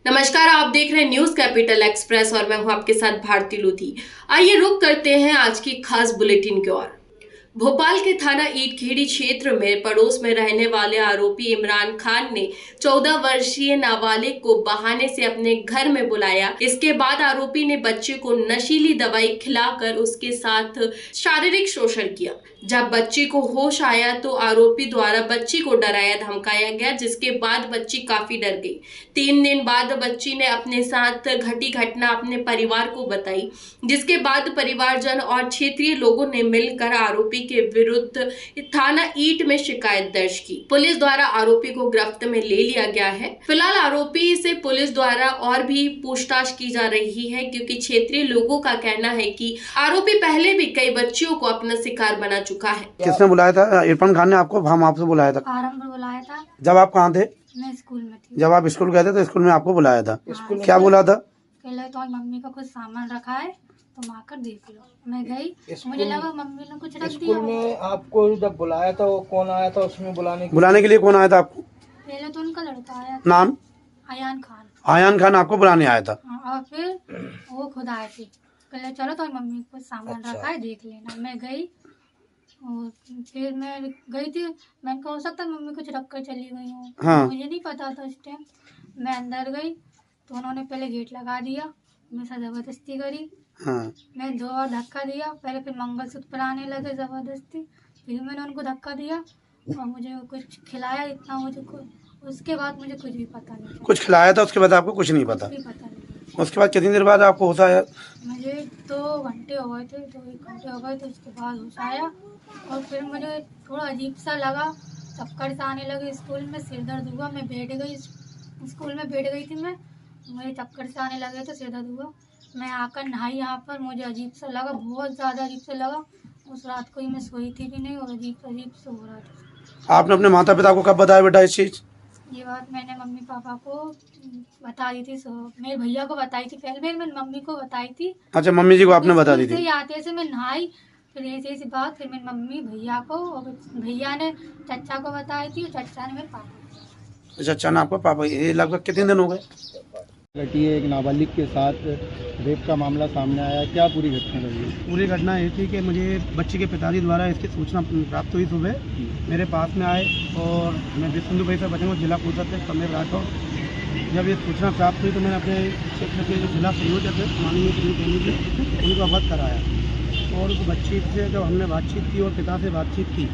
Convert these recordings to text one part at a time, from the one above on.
नमस्कार, आप देख रहे हैं न्यूज कैपिटल एक्सप्रेस और मैं हूं आपके साथ भारती लूथी। आइए रुक करते हैं आज की खास बुलेटिन की ओर। भोपाल के थाना ईटखेड़ी क्षेत्र में पड़ोस में रहने वाले आरोपी इमरान खान ने 14 वर्षीय नाबालिग को बहाने से अपने घर में बुलाया। इसके बाद आरोपी ने बच्चे को नशीली दवाई खिलाकर उसके साथ शारीरिक शोषण किया। जब बच्ची को होश आया तो आरोपी द्वारा बच्ची को डराया धमकाया गया, जिसके बाद बच्ची काफी डर गई। 3 दिन बाद बच्ची ने अपने साथ घटी घटना अपने परिवार को बताई, जिसके बाद परिवारजन और क्षेत्रीय लोगों ने मिलकर आरोपी के विरुद्ध थाना ईट में शिकायत दर्ज की। पुलिस द्वारा आरोपी को गिरफ्त में ले लिया गया है। फिलहाल आरोपी से पुलिस द्वारा और भी पूछताछ की जा रही है, क्योंकि क्षेत्रीय लोगों का कहना है कि आरोपी पहले भी कई बच्चियों को अपना शिकार बना चुका है। किसने बुलाया था? इरफान खान ने आपको? हम आपसे बुलाया था। आरम पर बुलाया था। जब आप कहाँ थे? मैं स्कूल में थी। जब आप स्कूल गए थे तो स्कूल में आपको बुलाया था। हाँ, क्या बोला था? कहला तो मम्मी का कुछ सामान रखा है, तुम आकर देख लो। मैं गई, मुझे लगा मम्मी ने कुछ रख दिया। स्कूल में आपको जब बुलाया था वो कौन आया था? उसमें बुलाने के लिए कौन आया था आपको? पहले तो उनका लड़का आया था। नाम? अयान खान। अयान खान आपको बुलाने आया था। हाँ, और फिर वो खुद आए थे। कहले चलो तो मम्मी को सामान रखा है, देख लेना। मैं गई और फिर मैं गई थी। मैंने कहा हो सकता मम्मी कुछ रख कर चली गई हूँ। हाँ। मुझे नहीं पता था उस टाइम। मैं अंदर गई तो उन्होंने पहले गेट लगा दिया, मेरे साथ जबरदस्ती करी। हाँ। मैं 2 बार धक्का दिया, पहले फिर मंगलसूत्र पहनाने लगे जबरदस्ती, फिर मैंने उनको धक्का दिया और मुझे कुछ खिलाया। इतना मुझे उसके बाद मुझे कुछ भी पता नहीं। कुछ खिलाया था, उसके बाद आपको कुछ नहीं पता? कुछ भी पता नहीं। उसके बाद कितनी देर बाद आपको होश आया? मुझे 2 घंटे हो गए थे, 2-1 घंटे हो गए थे। उसके बाद होश आया और फिर मुझे थोड़ा अजीब सा लगा, चक्कर से आने लगे। स्कूल में सिर दर्द हुआ, मैं बैठ गई। स्कूल में बैठ गई थी मैं, मुझे चक्कर से आने लगे तो सिर दर्द हुआ। मैं आकर नहाई यहाँ पर, मुझे अजीब सा लगा, बहुत ज़्यादा अजीब सा लगा। उस रात को ही मैं सोई थी भी नहीं और अजीब सा हो रहा था। आपने अपने माता पिता को कब बताया बेटा इस चीज? ये बात मैंने मम्मी पापा को बता दी थी, मेरे भैया को बताई थी। पहले मैंने मम्मी को बताई थी। अच्छा, मम्मी जी को आपने बता दी थी? आते से मैं नहाई, फिर ऐसी बात फिर मेरी मम्मी भैया को, और भैया ने चचा को बताई थी, चचा ने मेरे पापा को। अच्छा, चना आपको पापा। ये लगभग कितने दिन हो गए? घटी है एक नाबालिग के साथ रेप का मामला सामने आया, क्या पूरी घटना रही? पूरी घटना ये थी कि मुझे बच्चे के पिताजी द्वारा इसकी सूचना प्राप्त हुई। सुबह मेरे पास में आए और मैं विश्व हिंदू परिषद बजरंग जिला पूछते समीर राठौर। जब ये सूचना प्राप्त हुई तो मैंने अपने क्षेत्र के जो जिला संयोजक है माननीय जी उनको अवगत कराया। और उस बच्ची से जब हमने बातचीत की और पिता से बातचीत की,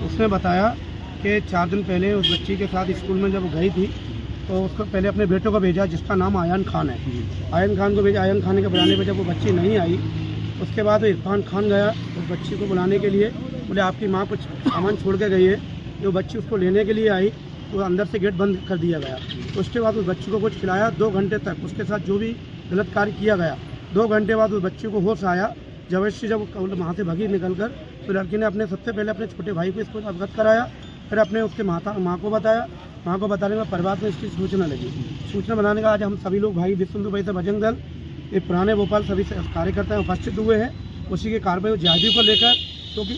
उसने बताया कि 4 दिन पहले उस बच्ची के साथ स्कूल में जब गई थी तो उसको पहले अपने बेटों को भेजा, जिसका नाम अयान खान है। अयान खान को भेजा। अयान खान के बुलाने पर जब वो बच्ची नहीं आई, उसके बाद इरफान खान गया उस बच्ची को बुलाने के लिए। बोले आपकी माँ कुछ सामान छोड़ के गई है। जो बच्ची उसको लेने के लिए आई तो अंदर से गेट बंद कर दिया गया। उसके बाद उस बच्ची को कुछ खिलाया। 2 घंटे तक उसके साथ जो भी गलत कार्य किया गया। 2 घंटे बाद उस बच्ची को होश आया। जबरदस्ती जब वहाँ से भगी निकल कर, तो लड़की ने सबसे पहले अपने छोटे भाई को इसको अवगत कराया, फिर अपने उसके माँ को बताया। माँ को बताने में परिवार में इसकी सूचना लगी। सूचना बनाने का आज हम सभी लोग भाई विश्व हिंदू परिषद बजरंग दल, ये पुराने भोपाल सभी कार्यकर्ता उपस्थित हुए हैं उसी के कार्रवाई जहादी को लेकर, क्योंकि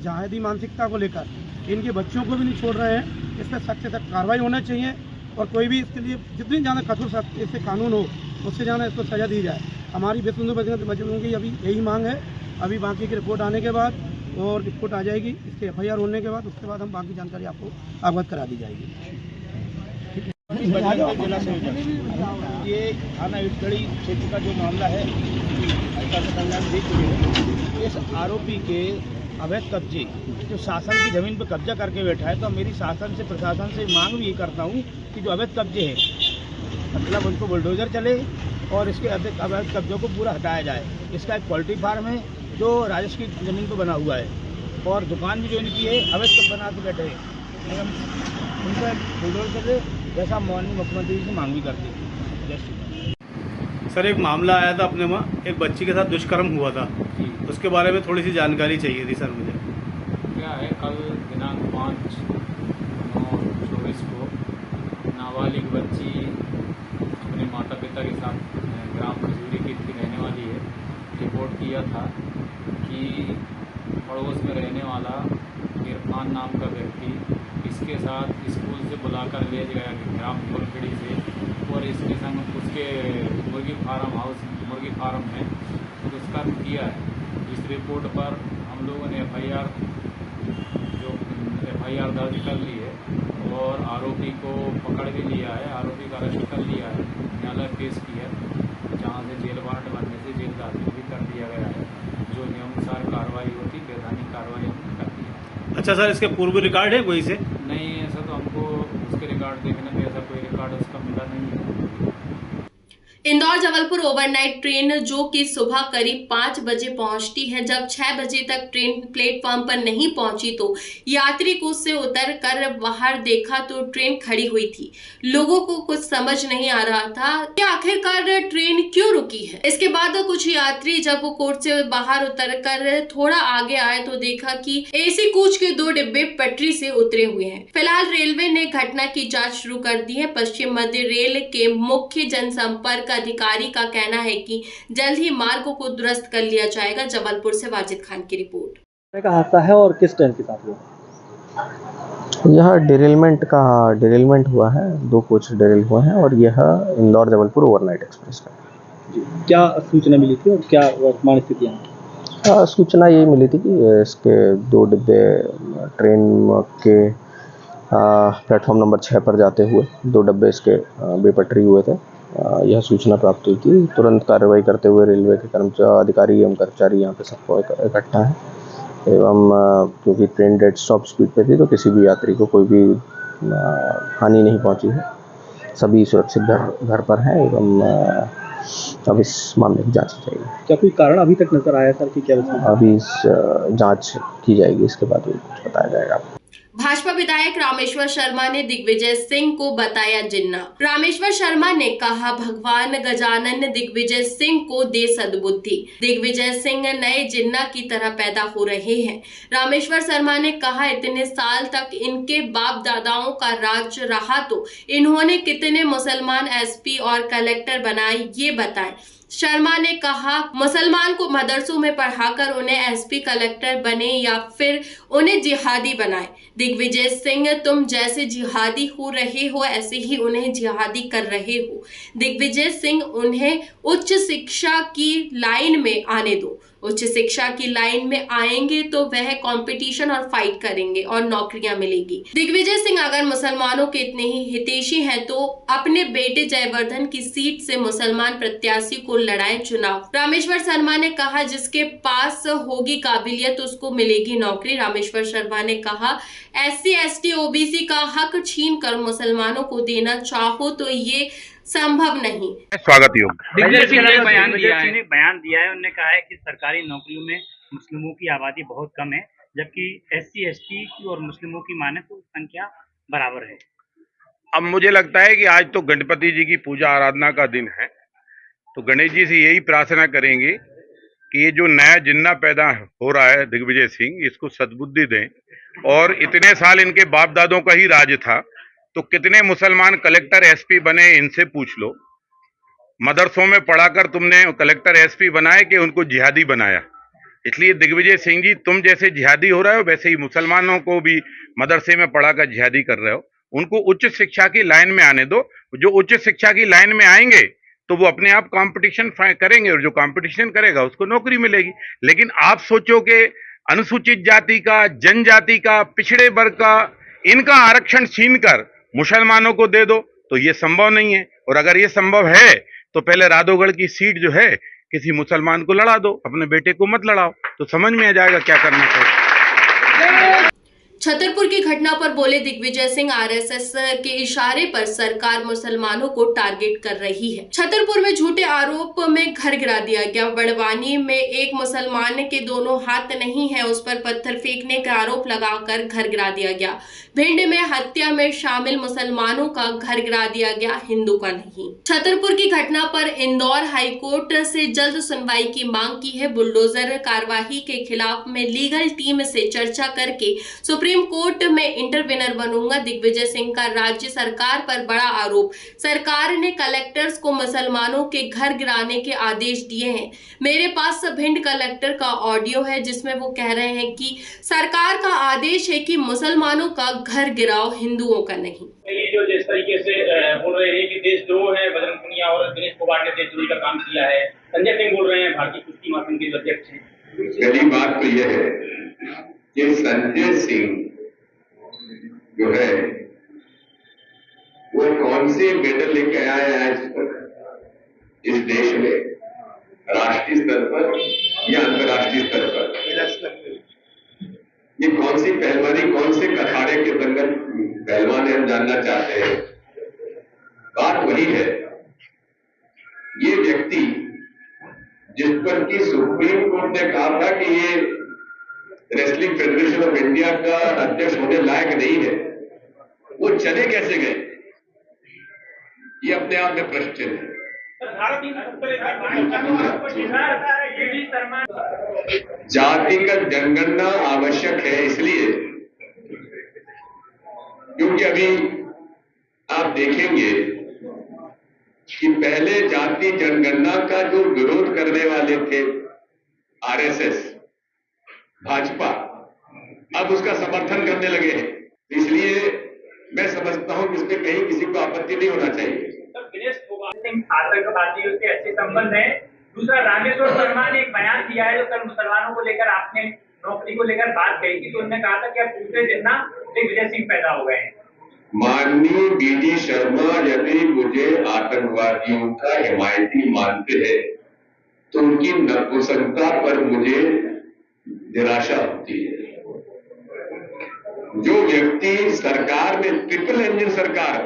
जहादी मानसिकता को लेकर इनके बच्चों को भी नहीं छोड़ रहे हैं। इस पर सख्त से सख्त कार्रवाई होना चाहिए और कोई भी इसके लिए जितनी ज़्यादा कठोर सख्त इससे कानून हो उससे ज़्यादा इसको सजा दी जाए। हमारी विश्व हिंदू परिषद बजरंग की अभी यही मांग है। अभी बाकी की रिपोर्ट आने के बाद और रिपोर्ट आ जाएगी, इसके FIR होने के बाद उसके बाद हम बाकी जानकारी आपको अवगत करा दी जाएगी। ये थाना ईटखेड़ी क्षेत्र का जो मामला है, इस आरोपी के अवैध कब्जे जो शासन की जमीन पर कब्जा करके बैठा है, तो मेरी शासन से प्रशासन से मांग भी करता हूँ कि जो अवैध कब्जे हैं मतलब उनको बुलडोजर चले और इसके अवैध कब्जों को पूरा हटाया जाए। इसका एक पोल्ट्री फार्म है जो राजस्व की ज़मीन पर बना हुआ है और दुकान भी जो इनकी है अवैध कब बना के बैठे हैं। उनको बुलडोजर चले, जैसा माननीय मुख्यमंत्री जी से मांग भी करते हैं। जय श्री राम। सर, एक मामला आया था अपने वहाँ, एक बच्ची के साथ दुष्कर्म हुआ था, उसके बारे में थोड़ी सी जानकारी चाहिए थी सर मुझे। क्या है, कल दिनांक 5/9/24 को नाबालिग बच्ची अपने माता पिता के साथ ग्राम खजूरी की रहने वाली है। रिपोर्ट किया था कि पड़ोस में रहने वाला इरफान नाम का व्यक्ति इसके साथ स्कूल से बुलाकर ले गया ग्राम ईटखेड़ी से और इसके संग उसके मुर्गी फार्म में दुष्कर्म किया है। इस रिपोर्ट पर हम लोगों ने एफआईआर दर्ज कर ली है और आरोपी को पकड़ भी लिया है, आरोपी का अरेस्ट कर लिया है, न्यायालय पेश किया, जहाँ से जेल वारंट बनने से जेल दाखिल भी कर दिया गया है। जो नियमानुसार कार्रवाई होती वैधानिक कार्रवाई हमने कर दी है। अच्छा सर, इसके पूर्व रिकॉर्ड है कोई से? नहीं, ऐसा तो हमको उसके रिकॉर्ड देखने में ऐसा कोई रिकॉर्ड उसका मिला नहीं है। इंदौर जबलपुर ओवरनाइट ट्रेन जो कि सुबह करीब 5 बजे पहुंचती है, जब 6 बजे तक ट्रेन प्लेटफॉर्म पर नहीं पहुंची तो यात्री को उससे उतर कर बाहर देखा तो ट्रेन खड़ी हुई थी। लोगों को कुछ समझ नहीं आ रहा था कि आखिरकार ट्रेन क्यों रुकी है। इसके बाद कुछ यात्री जब वो कोच से बाहर उतर कर थोड़ा आगे आए तो देखा कि एसी कोच के 2 डिब्बे पटरी से उतरे हुए हैं। फिलहाल रेलवे ने घटना की जाँच शुरू कर दी है। पश्चिम मध्य रेल के मुख्य जनसंपर्क अधिकारी का कहना है कि जल्द ही मार्ग को दुरुस्त कर लिया जाएगा। जबलपुर से वाजिद खान की रिपोर्ट। का हादसा है और किस ट्रेन के साथ हुआ? यह डिरेलमेंट हुआ है, 2 कोच डिरेल हुए हैं और यह इंदौर जबलपुर ओवरनाइट एक्सप्रेस का है। क्या सूचना मिली थी और क्या वर्तमान स्थिति है? सूचना यही मिली थी कि इसके 2 डिब्बे ट्रेन के प्लेटफॉर्म नंबर 6 पर जाते हुए 2 डिब्बे इसके बेपटरी हुए थे। यह सूचना प्राप्त हुई थी। तुरंत कार्रवाई करते हुए रेलवे के अधिकारी एवं कर्मचारी यहाँ पे सबको इकट्ठा है एवं क्योंकि ट्रेन डेड स्टॉप स्पीड पे थी तो किसी भी यात्री को कोई भी हानि नहीं पहुँची है। सभी सुरक्षित घर पर हैं एवं अब इस मामले की जांच की जाएगी। क्या कोई कारण अभी तक नजर आया सर कि क्या? अभी इस जांच की जाएगी, इसके बाद कुछ बताया जाएगा। भाजपा विधायक रामेश्वर शर्मा ने दिग्विजय सिंह को बताया जिन्ना। रामेश्वर शर्मा ने कहा, भगवान गजानन दिग्विजय सिंह को दे सद्बुद्धि। दिग्विजय सिंह नए जिन्ना की तरह पैदा हो रहे हैं। रामेश्वर शर्मा ने कहा, इतने साल तक इनके बाप दादाओं का राज रहा तो इन्होंने कितने मुसलमान एसपी और कलेक्टर बनाए ये बताएं। शर्मा ने कहा, मुसलमान को मदरसों में पढ़ाकर उन्हें एसपी कलेक्टर बने या फिर उन्हें जिहादी बनाए। दिग्विजय सिंह, तुम जैसे जिहादी हो रहे हो ऐसे ही उन्हें जिहादी कर रहे हो। दिग्विजय सिंह, उन्हें उच्च शिक्षा की लाइन में आने दो। उच्च शिक्षा की लाइन में आएंगे तो वह कंपटीशन और फाइट करेंगे और नौकरियां मिलेगी। दिग्विजय सिंह अगर मुसलमानों के इतने ही हितैषी हैं तो अपने बेटे जयवर्धन की सीट से मुसलमान प्रत्याशी को लड़ाएं चुनाव। रामेश्वर शर्मा ने कहा, जिसके पास होगी काबिलियत उसको मिलेगी नौकरी। रामेश्वर शर्मा ने कहा, SC ST OBC का हक छीन कर मुसलमानों को देना चाहो तो ये संभव नहीं। स्वागत योग्य दिग्विजय सिंह ने बयान दिया है। उन्होंने कहा है कि सरकारी नौकरियों में मुस्लिमों की आबादी बहुत कम है, जबकि SC ST की और मुस्लिमों की माने तो संख्या बराबर है। अब मुझे लगता है कि आज तो गणपति जी की पूजा आराधना का दिन है, तो गणेश जी से यही प्रार्थना करेंगे कि ये जो नया जिन्ना पैदा हो रहा है दिग्विजय सिंह, इसको सद्बुद्धि दें। और इतने साल इनके बाप दादों का ही राज था तो कितने मुसलमान कलेक्टर SP बने, इनसे पूछ लो। मदरसों में पढ़ाकर तुमने कलेक्टर SP बनाए कि उनको जिहादी बनाया। इसलिए दिग्विजय सिंह जी, तुम जैसे जिहादी हो रहे हो वैसे ही मुसलमानों को भी मदरसे में पढ़ाकर जिहादी कर रहे हो। उनको उच्च शिक्षा की लाइन में आने दो। जो उच्च शिक्षा की लाइन में आएंगे तो वो अपने आप कंपटीशन करेंगे और जो कंपटीशन करेगा उसको नौकरी मिलेगी। लेकिन आप सोचो कि अनुसूचित जाति का, जनजाति का, पिछड़े वर्ग का, इनका आरक्षण छीनकर मुसलमानों को दे दो तो ये संभव नहीं है। और अगर ये संभव है तो पहले राधोगढ़ की सीट जो है किसी मुसलमान को लड़ा दो, अपने बेटे को मत लड़ाओ, तो समझ में आ जाएगा क्या करना चाहिए। छतरपुर की घटना पर बोले दिग्विजय सिंह, RSS के इशारे पर सरकार मुसलमानों को टारगेट कर रही है। छतरपुर में झूठे आरोप में घर गिरा दिया गया। बड़वानी में एक मुसलमान के दोनों हाथ नहीं है, उस पर पत्थर फेंकने का आरोप लगाकर घर गिरा दिया गया। भिंड में हत्या में शामिल मुसलमानों का घर गिरा दिया गया, हिंदू का नहीं। छतरपुर की घटना पर इंदौर हाईकोर्ट से जल्द सुनवाई की मांग की है। बुलडोजर कार्रवाई के खिलाफ में लीगल टीम से चर्चा करके सुप्रीम कोर्ट में इंटरवेनर बनूंगा। दिग्विजय सिंह का राज्य सरकार पर बड़ा आरोप। सरकार ने कलेक्टर्स को मुसलमानों के घर गिराने के आदेश दिए हैं। मेरे पास भिंड कलेक्टर का ऑडियो है जिसमें वो कह रहे हैं कि सरकार का आदेश है कि मुसलमानों का घर गिराओ, हिंदुओं का नहीं। ये जो जिस तरीके से बोल रहे हैं कि देशद्रोह है, और दिनेश फोगाट ने देशद्रोही का काम किया है। संजय सिंह बोल रहे हैं भारतीय कुश्ती महासंघ के अध्यक्ष हैं। पहली बात तो यह है कि संजय सिंह जो है वो कौन से मेडल लेके आया है आज तक इस देश में, राष्ट्रीय स्तर पर या अंतर्राष्ट्रीय स्तर पर? ये कौन सी पहलवानी, कौन से अखाड़े के दंगल पहलवान है, हम जानना चाहते हैं। बात वही है, ये व्यक्ति जिस पर की सुप्रीम कोर्ट ने कहा था कि ये रेसलिंग फेडरेशन ऑफ इंडिया का अध्यक्ष होने लायक नहीं है, वो चले कैसे गए, ये अपने आप में प्रश्न चिन्ह है। जातिगत जनगणना आवश्यक है इसलिए क्योंकि अभी आप देखेंगे कि पहले जाति जनगणना का जो विरोध करने वाले थे आरएसएस, भाजपा, अब उसका समर्थन करने लगे हैं। इसलिए मैं समझता हूं कि इसमें कहीं किसी को आपत्ति नहीं होना चाहिए। आतंकवादियों से अच्छे संबंध है। दूसरा, रामेश्वर शर्मा ने एक बयान दिया है जो कल मुसलमानों को लेकर आपने नौकरी को लेकर बात कही थी, तो उन्होंने कहा था कि अब दूसरे दिन ना दिग्विजय सिंह पैदा हो गए हैं। माननीय बीडी शर्मा यदि मुझे आतंकवादियों का हिमायती मानते हैं तो उनकी नपुंसकता पर मुझे निराशा होती है। जो व्यक्ति सरकार में, ट्रिपल इंजन सरकार,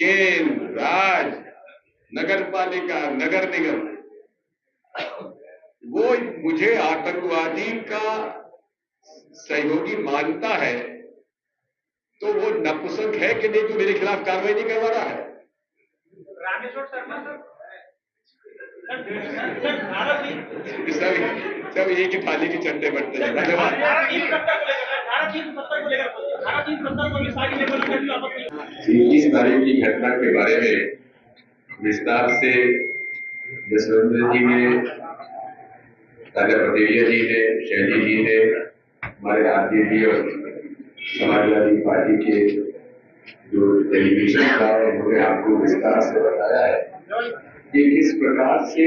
केंद्र, राज्य, नगर पालिका, नगर निगम, वो मुझे आतंकवादी का सहयोगी मानता है तो वो नपुंसक है कि नहीं, जो मेरे खिलाफ कार्रवाई नहीं करवा रहा है। रामेश्वर शर्मा सब एक ही थाली के चट्टे बटते हैं। धन्यवाद। 21 तारीख की घटना के बारे में विस्तार से जसवंत जी ने, राजा पटेलिया जी ने, शैली जी ने, हमारे आरजेडी और समाजवादी पार्टी के जो टेलीविजन था उन्होंने आपको विस्तार से बताया है कि किस प्रकार से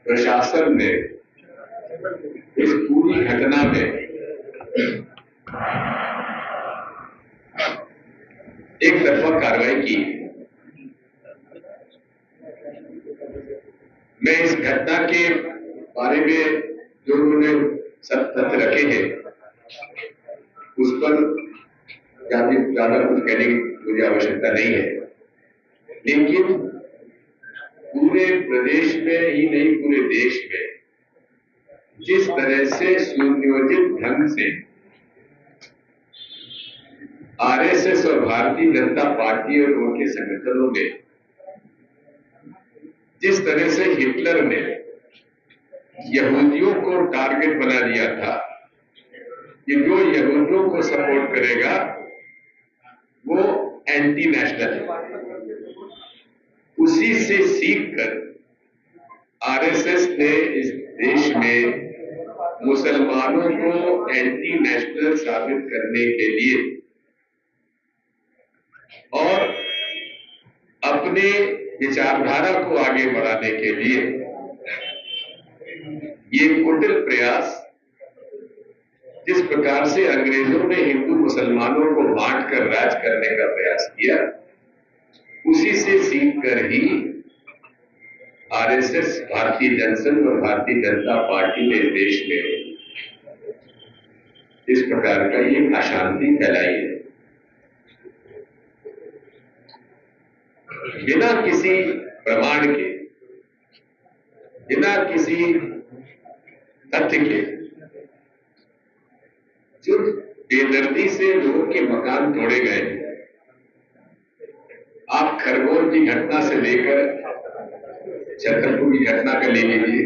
प्रशासन ने इस पूरी घटना में एक तरफा कार्रवाई की। मैं इस घटना के बारे में जो उन्होंने सब तथ्य रखे हैं उस पर ज्यादा कुछ कहने की मुझे आवश्यकता नहीं है, लेकिन पूरे प्रदेश में ही नहीं पूरे देश में जिस तरह से सुनियोजित ढंग से आरएसएस और भारतीय जनता पार्टी और उनके संगठनों ने जिस तरह से हिटलर ने यहूदियों को टारगेट बना दिया था कि जो यहूदियों को सपोर्ट करेगा वो एंटी नेशनल है, उसी से सीखकर आरएसएस ने इस देश में मुसलमानों को एंटी नेशनल साबित करने के लिए और अपने विचारधारा को आगे बढ़ाने के लिए ये कुटिल प्रयास, जिस प्रकार से अंग्रेजों ने हिंदू मुसलमानों को बांट कर राज करने का प्रयास किया, उसी से सीख कर ही आरएसएस, भारतीय जनसंघ और भारतीय जनता पार्टी ने देश में इस प्रकार का ये अशांति फैलाई है। बिना किसी प्रमाण के, बिना किसी तथ्य के जो बेदर्दी से लोगों के मकान तोड़े गए। आप खरगोन की घटना से लेकर छतरपुर की घटना का ले लीजिए।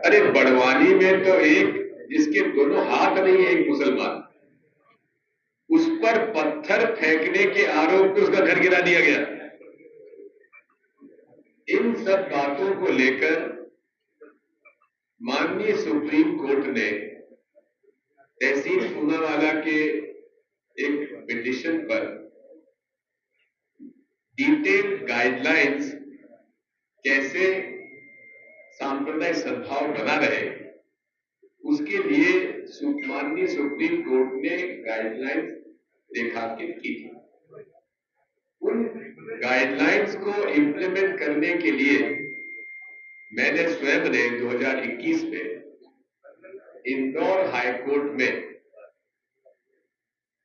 अरे बड़वानी में तो एक जिसके दोनों हाथ नहीं है, एक मुसलमान, उस पर पत्थर फेंकने के आरोप में उसका घर गिरा दिया गया। इन सब बातों को लेकर माननीय सुप्रीम कोर्ट ने तहसील पूनावाला के एक पिटीशन पर डिटेल्ड गाइडलाइंस कैसे सांप्रदायिक सद्भाव बना रहे, उसके लिए माननीय सुप्रीम कोर्ट ने गाइडलाइंस रेखांकित की थी। उन गाइडलाइंस को इम्प्लीमेंट करने के लिए मैंने स्वयं ने 2021 में इंदौर हाई कोर्ट में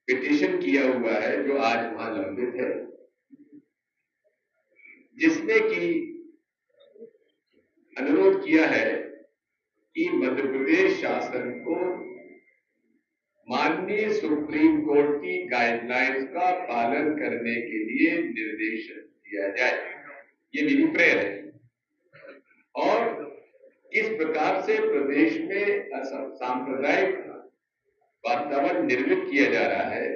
पिटीशन किया हुआ है, जो आज वहां लंबित है, जिसमें कि अनुरोध किया है कि मध्य प्रदेश शासन को माननीय सुप्रीम कोर्ट की गाइडलाइंस का पालन करने के लिए निर्देशन दिया जाए। ये मेरी प्रेयर है। और किस प्रकार से प्रदेश में सांप्रदायिक वातावरण निर्मित किया जा रहा है,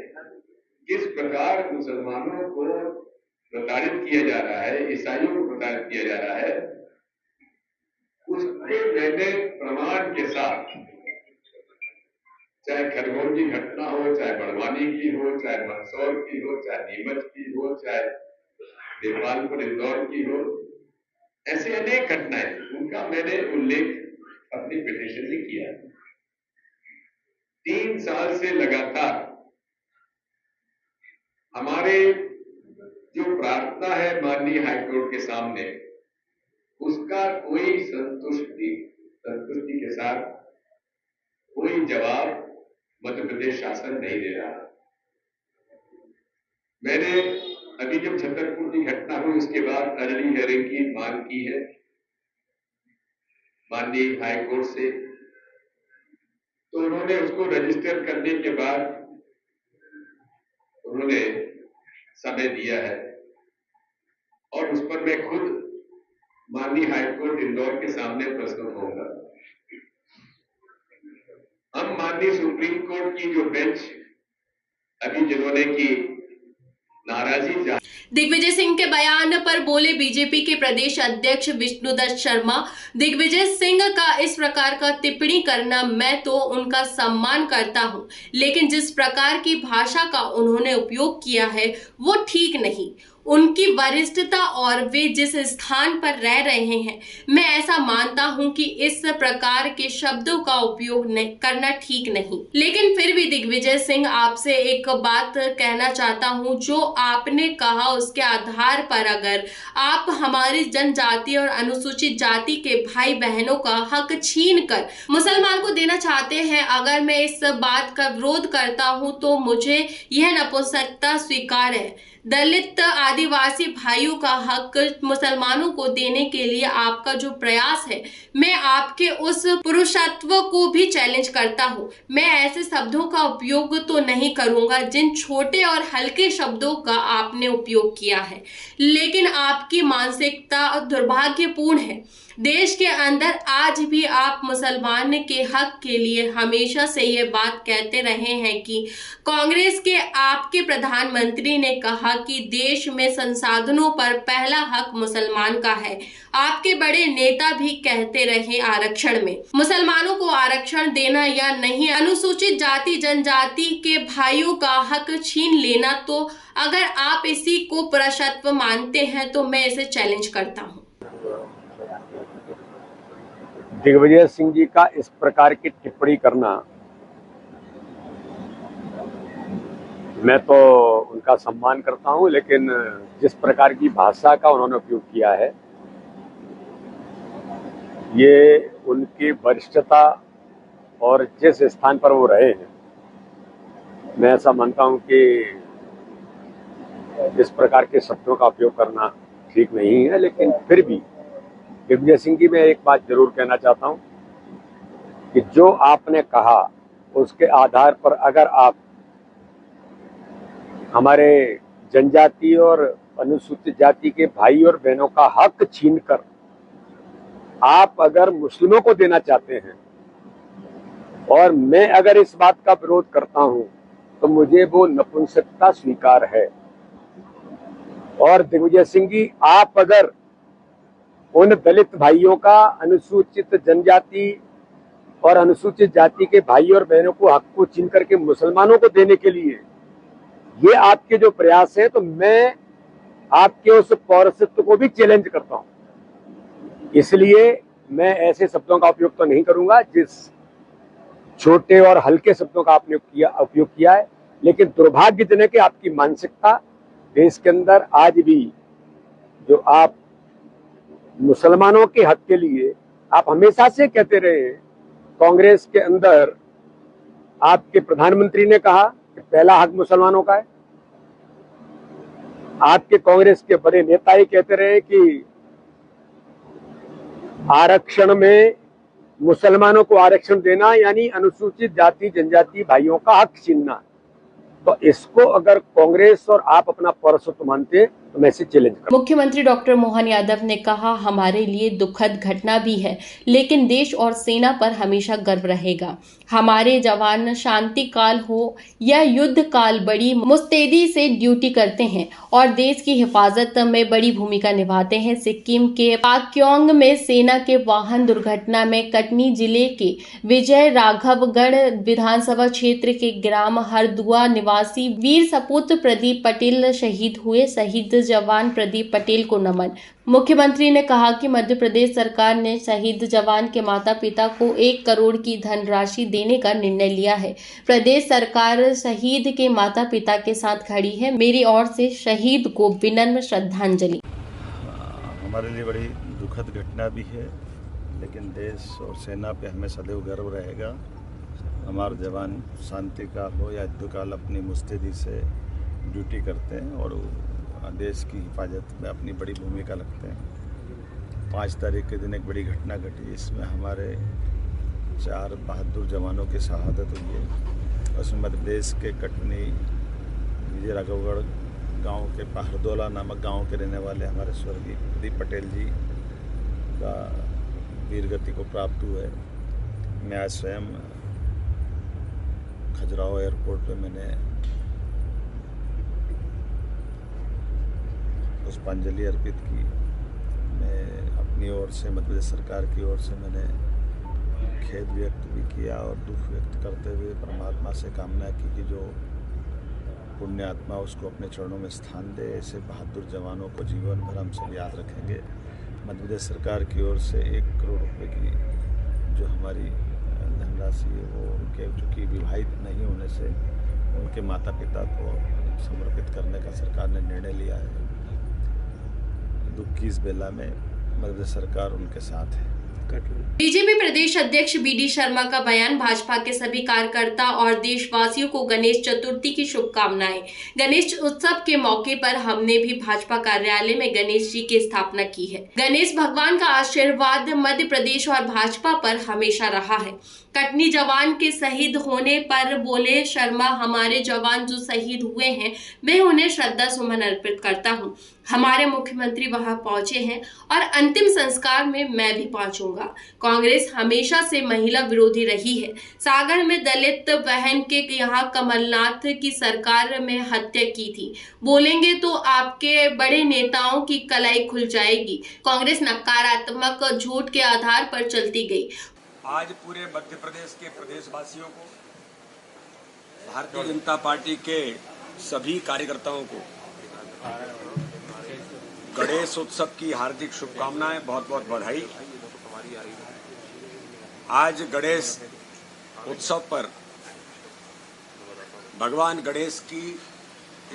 किस प्रकार मुसलमानों को प्रताड़ित किया जा रहा है, ईसाइयों को प्रताड़ित किया जा रहा है, उसके मैंने प्रमाण के साथ, चाहे खरगोन की घटना हो, चाहे बड़वानी की हो, चाहे मंदसौर की हो, चाहे नीमच की हो, चाहे देवालपुर इंदौर की हो, ऐसे अनेक घटनाएं, उनका मैंने उल्लेख अपनी पिटीशन में किया। 3 साल से लगातार हमारे जो प्रार्थना है माननीय हाईकोर्ट के सामने, उसका कोई संतुष्टि के साथ कोई जवाब मध्य प्रदेश शासन नहीं दे रहा। मैंने अभी जब छतरपुर की घटना हुई उसके बाद अर्ली हियरिंग की मांग की है माननीय हाईकोर्ट से, तो उन्होंने उसको रजिस्टर करने के बाद उन्होंने समय दिया है और उस पर मैं खुद माननीय हाईकोर्ट इंदौर के सामने प्रस्तुत होऊंगा। हम माननीय सुप्रीम कोर्ट की जो बेंच अभी जिन्होंने की नाराजी दिग्विजय सिंह के बयान पर बोले बीजेपी के प्रदेश अध्यक्ष विष्णुदत्त शर्मा। दिग्विजय सिंह का इस प्रकार का टिप्पणी करना, मैं तो उनका सम्मान करता हूं, लेकिन जिस प्रकार की भाषा का उन्होंने उपयोग किया है वो ठीक नहीं। उनकी वरिष्ठता और वे जिस स्थान पर रह रहे हैं, मैं ऐसा मानता हूं कि इस प्रकार के शब्दों का उपयोग करना ठीक नहीं। लेकिन फिर भी दिग्विजय सिंह, आपसे एक बात कहना चाहता हूं, जो आपने कहा उसके आधार पर अगर आप हमारी जनजाति और अनुसूचित जाति के भाई बहनों का हक छीन कर मुसलमान को देना चाहते हैं, अगर मैं इस बात का विरोध करता हूं तो मुझे यह नपुंसकता स्वीकार है। दलित आदिवासी भाइयों का हक मुसलमानों को देने के लिए आपका जो प्रयास है, मैं आपके उस पुरुषत्व को भी चैलेंज करता हूं। मैं ऐसे शब्दों का उपयोग तो नहीं करूंगा जिन छोटे और हल्के शब्दों का आपने उपयोग किया है, लेकिन आपकी मानसिकता दुर्भाग्यपूर्ण है। देश के अंदर आज भी आप मुसलमान के हक के लिए हमेशा से ये बात कहते रहे हैं कि कांग्रेस के आपके प्रधानमंत्री ने कहा कि देश में संसाधनों पर पहला हक मुसलमान का है। आपके बड़े नेता भी कहते रहे आरक्षण में मुसलमानों को आरक्षण देना या नहीं, अनुसूचित जाति जनजाति के भाइयों का हक छीन लेना। तो अगर आप इसी को पुरुषत्व मानते हैं तो मैं इसे चैलेंज करता हूँ। दिग्विजय सिंह जी का इस प्रकार की टिप्पणी करना, मैं तो उनका सम्मान करता हूं, लेकिन जिस प्रकार की भाषा का उन्होंने उपयोग किया है, ये उनकी वरिष्ठता और जिस स्थान पर वो रहे हैं, मैं ऐसा मानता हूं कि इस प्रकार के शब्दों का उपयोग करना ठीक नहीं है। लेकिन फिर भी दिग्विजय सिंह जी, मैं एक बात जरूर कहना चाहता हूं कि जो आपने कहा उसके आधार पर अगर आप हमारे जनजाति और अनुसूचित जाति के भाई और बहनों का हक छीनकर आप अगर मुस्लिमों को देना चाहते हैं और मैं अगर इस बात का विरोध करता हूं तो मुझे वो नपुंसकता स्वीकार है। और दिग्विजय सिंह जी, आप अगर उन दलित भाइयों का, अनुसूचित जनजाति और अनुसूचित जाति के भाई और बहनों को हक को छीन करके मुसलमानों को देने के लिए ये आपके जो प्रयास है, तो मैं आपके उस पौरसत्व को भी चैलेंज करता हूं। इसलिए मैं ऐसे शब्दों का उपयोग तो नहीं करूंगा जिस छोटे और हल्के शब्दों का आपने उपयोग किया है, लेकिन दुर्भाग्यजनक है आपकी मानसिकता देश के अंदर आज भी जो आप मुसलमानों के हक के लिए आप हमेशा से कहते रहे हैं। कांग्रेस के अंदर आपके प्रधानमंत्री ने कहा कि पहला हक मुसलमानों का है। आपके कांग्रेस के बड़े नेता ही कहते रहे कि आरक्षण में मुसलमानों को आरक्षण देना यानी अनुसूचित जाति जनजाति भाइयों का हक छीनना। तो इसको अगर कांग्रेस और आप अपना पौरसत्व मानते हैं तो मैं इसे चैलेंज करता हूं। मुख्यमंत्री डॉक्टर मोहन यादव ने कहा, हमारे लिए दुखद घटना भी है, लेकिन देश और सेना पर हमेशा गर्व रहेगा। हमारे जवान शांति काल हो या युद्ध काल बड़ी मुस्तैदी से ड्यूटी करते हैं और देश की हिफाजत में बड़ी भूमिका निभाते हैं। सिक्किम के पाक्योंग में सेना के वाहन दुर्घटना में कटनी जिले के विजय राघवगढ़ विधानसभा क्षेत्र के ग्राम हरदुआ निवासी वीर सपूत प्रदीप पटेल शहीद हुए। शहीद जवान प्रदीप पटेल को नमन। मुख्यमंत्री ने कहा कि मध्य प्रदेश सरकार ने शहीद जवान के माता पिता को 1 करोड़ की धनराशि देने का निर्णय लिया है। प्रदेश सरकार शहीद के माता पिता के साथ खड़ी है। मेरी ओर से शहीद को विनम्र श्रद्धांजलि। हमारे लिए बड़ी दुखद घटना भी है, लेकिन देश और सेना पे हमें सदैव गर्व रहेगा। हमारे जवान शांति काल हो या युद्ध काल अपनी मुस्तैदी से ड्यूटी करते हैं और देश की हिफाजत में अपनी बड़ी भूमिका लगते हैं। 5 तारीख के दिन एक बड़ी घटना घटी, इसमें हमारे 4 बहादुर जवानों की शहादत हुई है। उसमें मध्य प्रदेश के कटनी विजय राघवगढ़ गांव के हरदोला नामक गांव के रहने वाले हमारे स्वर्गीय प्रदीप पटेल जी का वीरगति को प्राप्त हुआ है। मैं आज स्वयं खजुराहो एयरपोर्ट पे मैंने पुष्पांजलि अर्पित की। मैं अपनी ओर से मध्य प्रदेश सरकार की ओर से मैंने खेद व्यक्त भी किया और दुख व्यक्त करते हुए परमात्मा से कामना की कि जो पुण्य आत्मा उसको अपने चरणों में स्थान दे। ऐसे बहादुर जवानों को जीवन भर हम सब याद रखेंगे। मध्य प्रदेश सरकार की ओर से 1 करोड़ रुपए की जो हमारी धनराशि है वो उनके चूँकि विवाहित नहीं होने से उनके माता पिता को समर्पित करने का सरकार ने निर्णय लिया है। दुख की इस बेला में मध्य प्रदेश सरकार उनके साथ है। बीजेपी प्रदेश अध्यक्ष बीडी शर्मा का बयान। भाजपा के सभी कार्यकर्ता और देशवासियों को गणेश चतुर्थी की शुभकामनाएं। गणेश उत्सव के मौके पर हमने भी भाजपा कार्यालय में गणेश जी की स्थापना की है। गणेश भगवान का आशीर्वाद मध्य प्रदेश और भाजपा पर हमेशा रहा है। कटनी जवान के शहीद होने पर बोले शर्मा, हमारे जवान जो शहीद हुए हैं मैं उन्हें श्रद्धा सुमन अर्पित करता हूं। हमारे मुख्यमंत्री वहां पहुंचे हैं और अंतिम संस्कार में मैं भी पहुंचूंगा। कांग्रेस हमेशा से महिला विरोधी रही है। सागर में दलित बहन के यहां कमलनाथ की सरकार में हत्या की थी। बोलेंगे तो आपके बड़े नेताओं की कलाई खुल जाएगी। कांग्रेस नकारात्मक झूठ के आधार पर चलती गई। आज पूरे मध्य प्रदेश के प्रदेशवासियों को, भारतीय जनता पार्टी के सभी कार्यकर्ताओं को गणेश उत्सव की हार्दिक शुभकामनाएं, बहुत बहुत बधाई। आज गणेश उत्सव पर भगवान गणेश की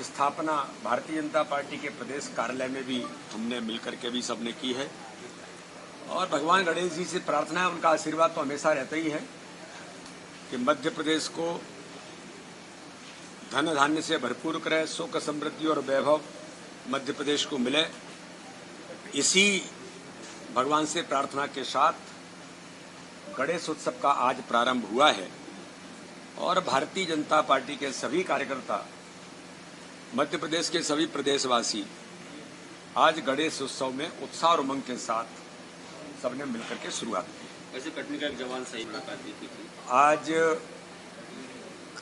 स्थापना भारतीय जनता पार्टी के प्रदेश कार्यालय में भी हमने मिलकर के भी सबने की है और भगवान गणेश जी से प्रार्थना है, उनका आशीर्वाद तो हमेशा रहता ही है कि मध्य प्रदेश को धन धान्य से भरपूर करे, सुख समृद्धि और वैभव मध्य प्रदेश को मिले। इसी भगवान से प्रार्थना के साथ गणेश उत्सव का आज प्रारंभ हुआ है और भारतीय जनता पार्टी के सभी कार्यकर्ता, मध्य प्रदेश के सभी प्रदेशवासी आज गणेश उत्सव में उत्साह और उमंग के साथ सबने मिलकर के शुरुआत की। वैसे कटनी का एक जवान सही मुलाकात दी थी। आज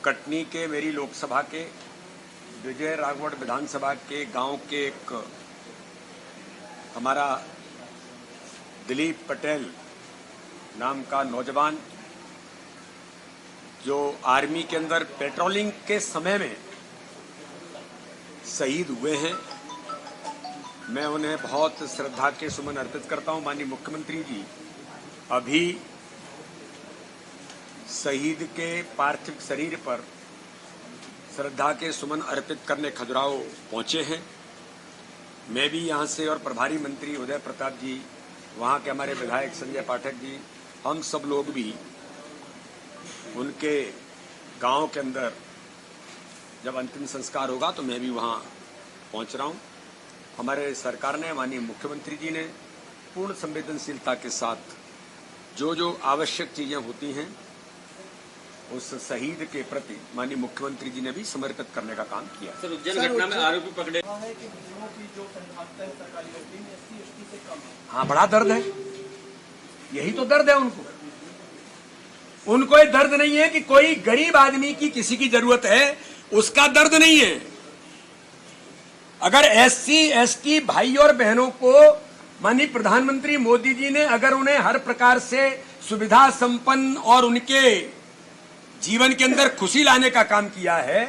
कटनी के मेरी लोकसभा के विजय राघवगढ़ विधानसभा के गांव के एक हमारा दिलीप पटेल नाम का नौजवान जो आर्मी के अंदर पेट्रोलिंग के समय में शहीद हुए हैं, मैं उन्हें बहुत श्रद्धा के सुमन अर्पित करता हूं। माननीय मुख्यमंत्री जी अभी शहीद के पार्थिव शरीर पर श्रद्धा के सुमन अर्पित करने खजुराहो पहुंचे हैं। मैं भी यहां से और प्रभारी मंत्री उदय प्रताप जी, वहां के हमारे विधायक संजय पाठक जी, हम सब लोग भी उनके गांव के अंदर जब अंतिम संस्कार होगा तो मैं भी वहां पहुंच रहा हूं। हमारे सरकार ने, माननीय मुख्यमंत्री जी ने पूर्ण संवेदनशीलता के साथ जो जो आवश्यक चीजें होती हैं उस शहीद के प्रति माननीय मुख्यमंत्री जी ने भी समर्पित करने का काम किया। सर, उज्जैन घटना में आरोपी पकड़े। हाँ, बड़ा दर्द है। यही तो दर्द है उनको ये दर्द नहीं है कि कोई गरीब आदमी की किसी की जरूरत है, उसका दर्द नहीं है। अगर एससी एसटी भाई और बहनों को माननीय प्रधानमंत्री मोदी जी ने अगर उन्हें हर प्रकार से सुविधा संपन्न और उनके जीवन के अंदर खुशी लाने का काम किया है,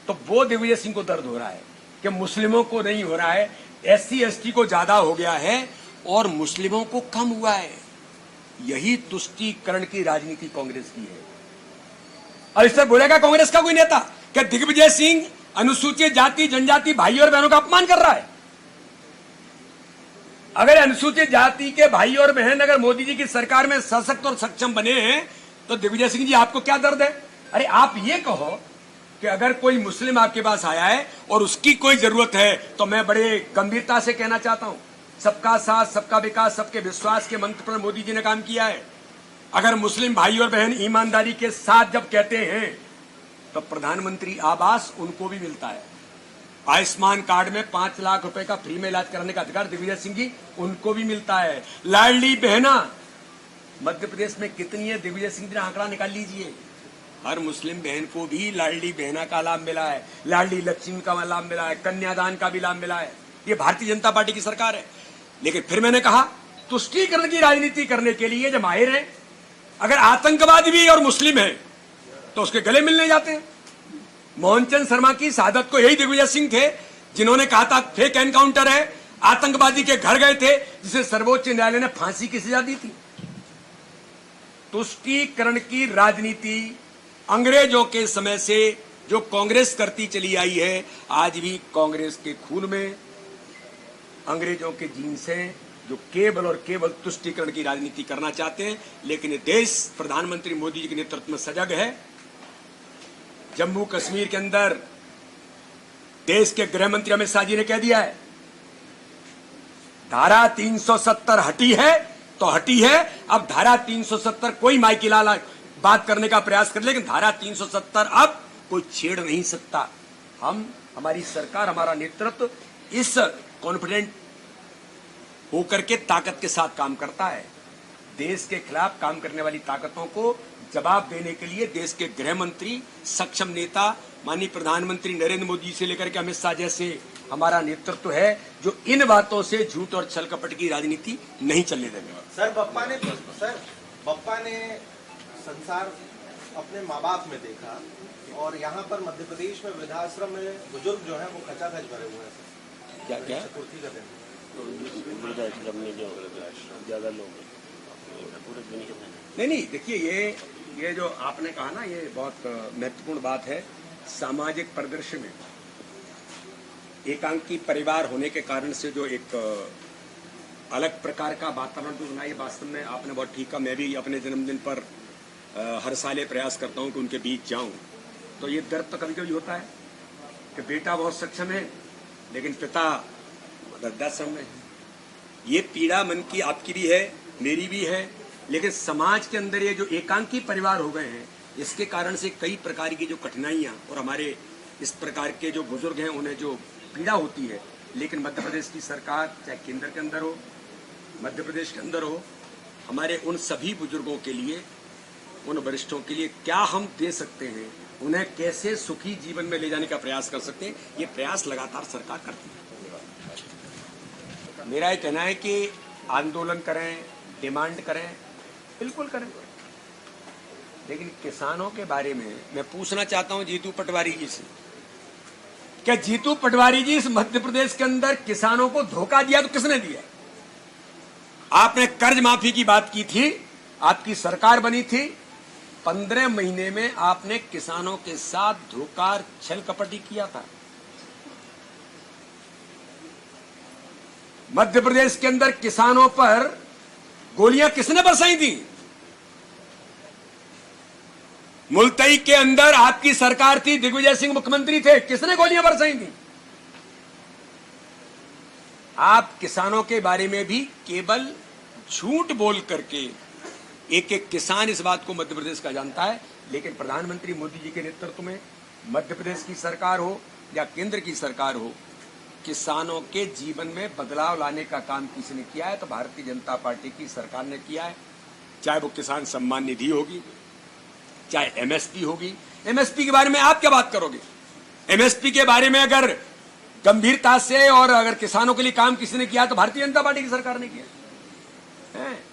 तो वो दिग्विजय सिंह को दर्द हो रहा है कि मुस्लिमों को नहीं हो रहा है। एससी एसटी को ज्यादा हो गया है और मुस्लिमों को कम हुआ है। यही तुष्टीकरण की राजनीति कांग्रेस की है। और इससे बोलेगा कांग्रेस का कोई नेता कि दिग्विजय सिंह अनुसूचित जाति जनजाति भाई और बहनों का अपमान कर रहा है? अगर अनुसूचित जाति के भाई और बहन अगर मोदी जी की सरकार में सशक्त और सक्षम बने हैं तो दिग्विजय सिंह जी आपको क्या दर्द है? अरे आप ये कहो कि अगर कोई मुस्लिम आपके पास आया है और उसकी कोई जरूरत है तो मैं बड़े गंभीरता से कहना चाहता हूं, सबका साथ सबका विकास सबके विश्वास के मंत्र पर मोदी जी ने काम किया है। अगर मुस्लिम भाई और बहन ईमानदारी के साथ जब कहते हैं तो प्रधानमंत्री आवास उनको भी मिलता है। आयुष्मान कार्ड में 5 लाख रुपए का फ्री में इलाज कराने का अधिकार दिग्विजय सिंह जी उनको भी मिलता है। लाडली बहना मध्य प्रदेश में कितनी है? दिग्विजय सिंह जी ने आंकड़ा निकाल लीजिए। हर मुस्लिम बहन को भी लाडली बहना का लाभ मिला है, लाडली लक्ष्मी का लाभ मिला है, कन्यादान का भी लाभ मिला है। ये भारतीय जनता पार्टी की सरकार है। लेकिन फिर मैंने कहा तुष्टीकरण की राजनीति करने के लिए जो माहिर है, अगर आतंकवादी भी और मुस्लिम है तो उसके गले मिलने जाते हैं। मोहनचंद शर्मा की शहादत को यही दिग्विजय सिंह थे जिन्होंने कहा था फेक एनकाउंटर है, आतंकवादी के घर गए थे, जिसे सर्वोच्च न्यायालय ने फांसी की सजा दी थी। तुष्टीकरण की राजनीति अंग्रेजों के समय से जो कांग्रेस करती चली आई है, आज भी कांग्रेस के खून में अंग्रेजों के जीन्स हैं जो केवल और केवल तुष्टीकरण की राजनीति करना चाहते हैं। लेकिन ये देश प्रधानमंत्री मोदी जी के नेतृत्व में सजग है। जम्मू कश्मीर के अंदर देश के गृह मंत्री अमित शाह जी ने कह दिया है धारा 370 हटी है तो हटी है। अब धारा 370 कोई माइकी लाल बात करने का प्रयास कर, लेकिन धारा 370 अब कोई छेड़ नहीं सकता। हमारी सरकार, हमारा नेतृत्व इस कॉन्फिडेंट होकर के ताकत के साथ काम करता है। देश के खिलाफ काम करने वाली ताकतों को जवाब देने के लिए देश के गृह मंत्री, सक्षम नेता माननीय प्रधानमंत्री नरेंद्र मोदी से लेकर के अमित शाह जैसे हमारा नेतृत्व है जो इन बातों से झूठ और छल कपट की राजनीति नहीं चलने देंगे। सर बप्पा ने संसार अपने माँ बाप में देखा और यहाँ पर मध्य प्रदेश में वृद्धाश्रम में बुजुर्ग जो है वो खचाखच भरे हुए हैं। क्या क्या चतुर्थी का दिन वृद्धाश्रम में जो ज्यादा लोग पूरे दुनिया में नहीं, देखिए ये जो आपने कहा ना, ये बहुत महत्वपूर्ण बात है। सामाजिक परिदृश्य में एकांकी परिवार होने के कारण से जो एक अलग प्रकार का वातावरण जो बना, ये वास्तव में आपने बहुत ठीक कहा। मैं भी अपने जन्मदिन पर हर साल ये प्रयास करता हूं कि उनके बीच जाऊं, तो ये दर्द तो कभी कभी होता है कि बेटा बहुत सक्षम है लेकिन पिता वृद्धाश्रम में है। ये पीड़ा मन की आपकी भी है, मेरी भी है। लेकिन समाज के अंदर ये जो एकांकी परिवार हो गए हैं, इसके कारण से कई प्रकार की जो कठिनाइयां और हमारे इस प्रकार के जो बुजुर्ग हैं उन्हें जो पीड़ा होती है। लेकिन मध्य प्रदेश की सरकार, चाहे केंद्र के अंदर हो, मध्य प्रदेश के अंदर हो, हमारे उन सभी बुजुर्गों के लिए, उन वरिष्ठों के लिए क्या हम दे सकते हैं, उन्हें कैसे सुखी जीवन में ले जाने का प्रयास कर सकते हैं, ये प्रयास लगातार सरकार करती है। मेरा ये कहना है कि आंदोलन करें, डिमांड करें, बिल्कुल करें, लेकिन किसानों के बारे में मैं पूछना चाहता हूं जीतू पटवारी जी से कि जीतू पटवारी जी इस मध्य प्रदेश के अंदर किसानों को धोखा दिया तो किसने दिया? आपने कर्ज माफी की बात की थी, आपकी सरकार बनी थी, 15 महीने में आपने किसानों के साथ धोखा छल कपटी किया था। मध्य प्रदेश के अंदर किसानों पर गोलियां किसने बरसाई थी? मुल्तई के अंदर आपकी सरकार थी, दिग्विजय सिंह मुख्यमंत्री थे, किसने गोलियां बरसाई थी? आप किसानों के बारे में भी केवल झूठ बोल करके, एक एक किसान इस बात को मध्य प्रदेश का जानता है, लेकिन प्रधानमंत्री मोदी जी के नेतृत्व में मध्य प्रदेश की सरकार हो या केंद्र की सरकार हो, किसानों के जीवन में बदलाव लाने का काम किसने किया है? तो भारतीय जनता पार्टी की सरकार ने किया है। चाहे वो किसान सम्मान निधि होगी, चाहे एमएसपी होगी। एमएसपी के बारे में आप क्या बात करोगे? एमएसपी के बारे में अगर गंभीरता से और अगर किसानों के लिए काम किसी ने किया तो भारतीय जनता पार्टी की सरकार ने किया है।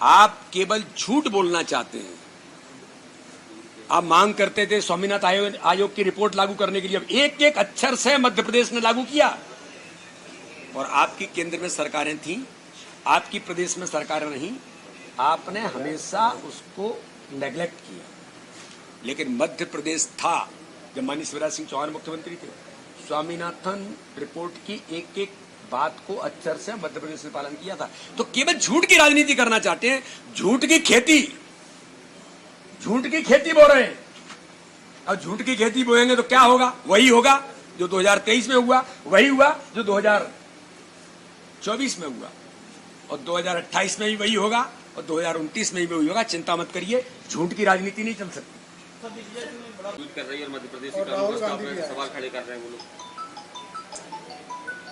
आप केवल झूठ बोलना चाहते हैं। आप मांग करते थे स्वामीनाथन आयोग की रिपोर्ट लागू करने के लिए, अब एक एक अक्षर से मध्य प्रदेश ने लागू किया। और आपकी केंद्र में सरकारें थीं, आपकी प्रदेश में सरकारें नहीं, आपने हमेशा उसको नेग्लेक्ट किया। लेकिन मध्य प्रदेश था, जब माननीय शिवराज सिंह चौहान मुख्यमंत्री थे, स्वामीनाथन रिपोर्ट की एक एक बात को अक्षर से मध्य प्रदेश ने पालन किया था। तो केवल झूठ की राजनीति करना चाहते हैं, झूठ की खेती बो रहे हैं। अब झूठ की खेती बोएंगे तो क्या होगा? वही होगा जो 2023 में हुआ, वही हुआ जो 2024 में हुआ, और 2028 में भी वही होगा, और 2029 में भी वही होगा। चिंता मत करिए, झूठ की राजनीति नहीं चल सकती। कर रही है और मध्य प्रदेश की कानून प्रस्ताव पर सवाल खड़े कर रहे हैं वो लोग।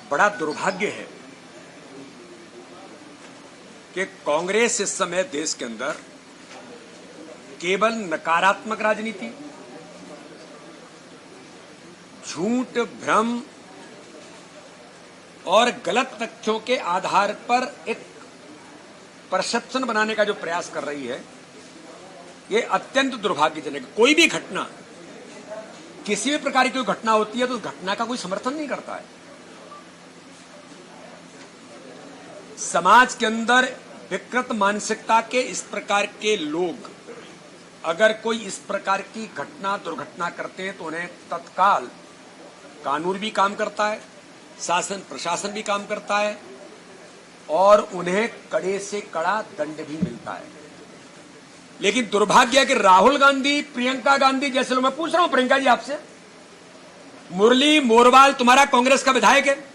बड़ा दुर्भाग्य है कि कांग्रेस इस समय देश के अंदर केवल नकारात्मक राजनीति, झूठ, भ्रम और गलत तथ्यों के आधार पर एक परसेप्शन बनाने का जो प्रयास कर रही है, ये अत्यंत दुर्भाग्यजनक है। कोई भी घटना, किसी भी प्रकार की घटना होती है तो उस घटना का कोई समर्थन नहीं करता है। समाज के अंदर विकृत मानसिकता के इस प्रकार के लोग अगर कोई इस प्रकार की घटना, दुर्घटना करते हैं तो उन्हें तत्काल कानून भी काम करता है, शासन प्रशासन भी काम करता है, और उन्हें कड़े से कड़ा दंड भी मिलता है। लेकिन दुर्भाग्य है कि राहुल गांधी, प्रियंका गांधी जैसे लोग, मैं पूछ रहा हूं प्रियंका जी आपसे, मुरली मोरवाल तुम्हारा कांग्रेस का विधायक है,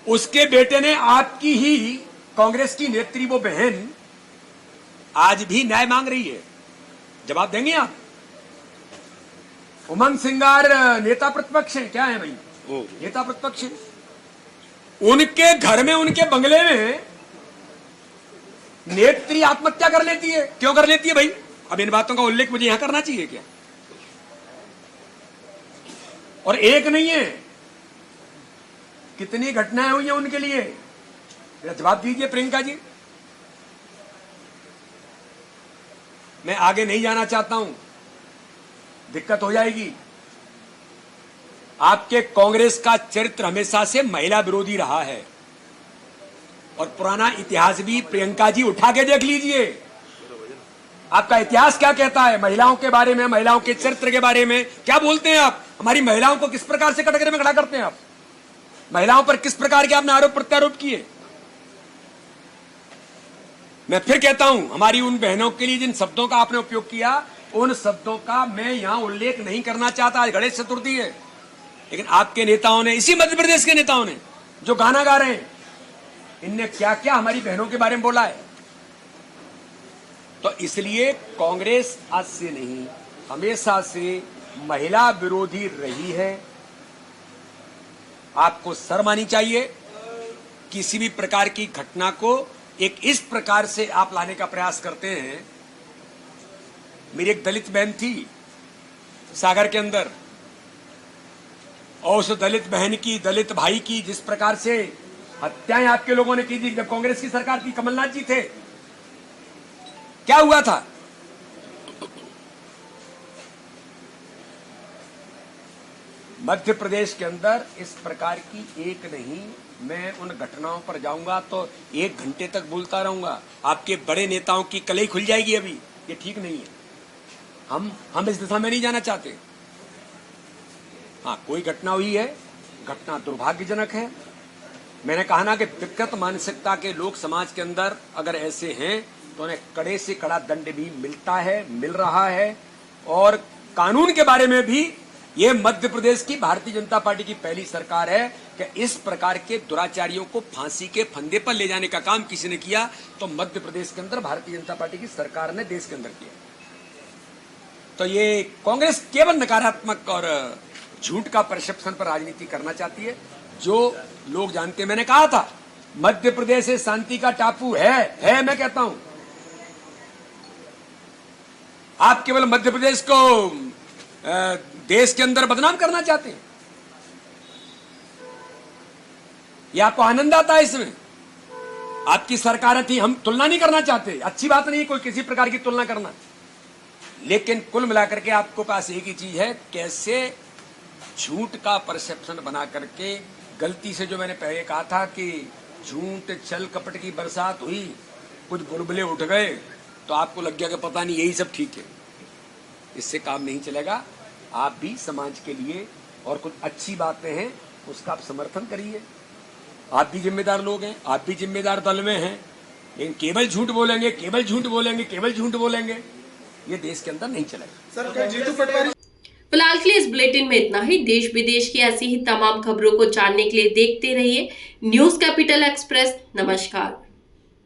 उसके बेटे ने आपकी ही कांग्रेस की नेत्री वो बहन आज भी न्याय मांग रही है। जवाब देंगे आप? उमंग सिंगार नेता प्रतिपक्ष है, क्या है भाई? नेता प्रतिपक्ष है। उनके घर में, उनके बंगले में नेत्री आत्महत्या कर लेती है। क्यों कर लेती है भाई? अब इन बातों का उल्लेख मुझे यहां करना चाहिए क्या? और एक नहीं है, कितनी घटनाएं हुई हैं उनके लिए? जवाब दीजिए प्रियंका जी। मैं आगे नहीं जाना चाहता हूं, दिक्कत हो जाएगी। आपके कांग्रेस का चरित्र हमेशा से महिला विरोधी रहा है, और पुराना इतिहास भी प्रियंका जी उठा के देख लीजिए। आपका इतिहास क्या कहता है महिलाओं के बारे में, महिलाओं के चरित्र के बारे में? क्या बोलते हैं आप? हमारी महिलाओं को किस प्रकार से कटघरे में खड़ा करते हैं आप? महिलाओं पर किस प्रकार के आपने आरोप प्रत्यारोप किए? मैं फिर कहता हूं, हमारी उन बहनों के लिए जिन शब्दों का आपने उपयोग किया, उन शब्दों का मैं यहां उल्लेख नहीं करना चाहता। आज गणेश चतुर्थी है, लेकिन आपके नेताओं ने, इसी मध्य प्रदेश के नेताओं ने जो गाना गा रहे हैं, इनने क्या क्या हमारी बहनों के बारे में बोला है। तो इसलिए कांग्रेस आज से नहीं, हमेशा से महिला विरोधी रही है। आपको शर्म आनी चाहिए। किसी भी प्रकार की घटना को एक इस प्रकार से आप लाने का प्रयास करते हैं। मेरी एक दलित बहन थी सागर के अंदर, और उस दलित बहन की, दलित भाई की जिस प्रकार से हत्याएं आपके लोगों ने की थी जब कांग्रेस की सरकार थी, कमलनाथ जी थे, क्या हुआ था? मध्य प्रदेश के अंदर इस प्रकार की एक नहीं, मैं उन घटनाओं पर जाऊंगा तो 1 घंटे तक बोलता रहूंगा। आपके बड़े नेताओं की कलई खुल जाएगी। अभी ये ठीक नहीं है। हम इस दिशा में नहीं जाना चाहते। हाँ, कोई घटना हुई है, घटना दुर्भाग्यजनक है। मैंने कहा ना कि विकृत मानसिकता के लोग समाज के अंदर अगर ऐसे हैं तो उन्हें कड़े से कड़ा दंड भी मिलता है, मिल रहा है। और कानून के बारे में भी ये मध्य प्रदेश की भारतीय जनता पार्टी की पहली सरकार है कि इस प्रकार के दुराचारियों को फांसी के फंदे पर ले जाने का काम किसी ने किया तो मध्य प्रदेश के अंदर भारतीय जनता पार्टी की सरकार ने देश के अंदर किया। तो ये कांग्रेस केवल नकारात्मक और झूठ का परसेप्शन पर राजनीति करना चाहती है। जो लोग जानते हैं, मैंने कहा था मध्य प्रदेश से शांति का टापू है मैं कहता हूं। आप केवल मध्य प्रदेश को देश के अंदर बदनाम करना चाहते हैं। ये आपको आनंद आता है इसमें? आपकी सरकार थी, हम तुलना नहीं करना चाहते, अच्छी बात नहीं कोई किसी प्रकार की तुलना करना, लेकिन कुल मिलाकर के आपको पास एक ही चीज है, कैसे झूठ का परसेप्शन बना करके गलती से, जो मैंने पहले कहा था कि झूठ छल कपट की बरसात हुई, कुछ बुलबुले उठ गए तो आपको लग गया कि पता नहीं यही सब ठीक है। इससे काम नहीं चलेगा। आप भी समाज के लिए और कुछ अच्छी बातें हैं उसका आप समर्थन करिए। आप भी जिम्मेदार लोग हैं, आप भी जिम्मेदार दल में हैं, लेकिन केवल झूठ बोलेंगे, केवल झूठ बोलेंगे, केवल झूठ बोलेंगे, ये देश के अंदर नहीं चलेगा। फिलहाल के लिए इस बुलेटिन में इतना ही। देश विदेश की ऐसी ही तमाम खबरों को जानने के लिए देखते रहिए न्यूज़ कैपिटल एक्सप्रेस। नमस्कार।